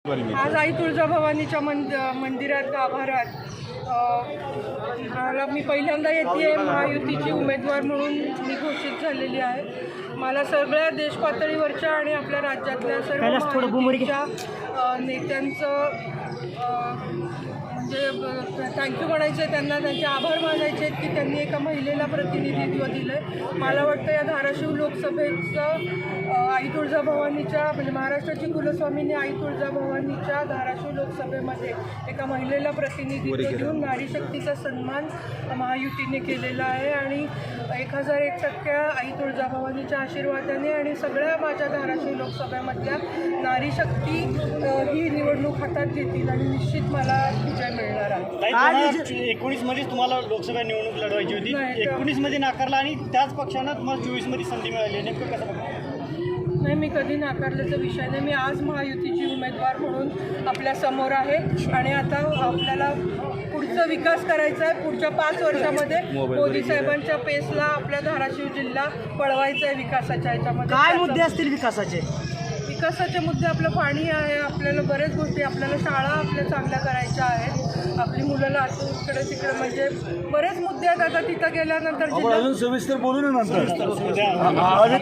आज आई तुळजाभवानीच्या मंदिरात गाभाऱ्यात मी पहिल्यांदा येते महायुतीची उमेदवार म्हणून मी घोषित झालेली आहे. मला सगळ्या देशपातळीवरच्या आणि आपल्या राज्यातल्या सर्व महायुतीच्या नेत्यांचं म्हणजे थँक्यू म्हणायचे, त्यांना त्यांचे आभार मानायचे की त्यांनी एका महिलेला प्रतिनिधित्व दिलं आहे. मला वाटतं या धाराशिव लोकसभेचं आई तुळजाभवानीच्या म्हणजे महाराष्ट्राची कुलस्वामिनी आई तुळजाभवानीच्या धाराशिव लोकसभेमध्ये एका महिलेला प्रतिनिधित्व देऊन नारी शक्तीचा सन्मान महायुतीने केलेला आहे आणि 1001% आई तुळजाभवानीच्या आशीर्वादाने आणि सगळ्या माझ्या धाराशिव लोकसभेमधल्या नारी शक्ती ही निवडणूक हातात घेतील आणि निश्चित मला विजय मिळणार आहे. 19 मध्ये तुम्हाला लोकसभा निवडणूक लढवायची होती, 19 मध्ये नाकारला आणि त्याच पक्षानं तुम्हाला 24 मध्ये संधी मिळाली. नेमकं कसं बघा? नाही, मी कधी नाकारल्याचा विषय नाही. मी आज महायुतीची उमेदवार म्हणून आपल्या समोर आहे आणि आता आपल्याला पुढचा विकास करायचा आहे. पुढच्या 5 वर्षामध्ये मोदी साहेबांच्या पेसला आपल्या धाराशिव जिल्हा पळवायचा आहे विकासाच्या ह्याच्यामध्ये. काय मुद्दे असतील विकासाचे? विकासाचे मुद्दे आपलं पाणी आहे, आपल्याला बरेच गोष्टी, आपल्याला शाळा आपल्या चांगल्या करायच्या आहेत, आपली मुलाला इकडे तिकडे म्हणजे बरेच मुद्दे आहेत. आता तिथं गेल्यानंतर अजून सविस्तर बोलू ना नंतर.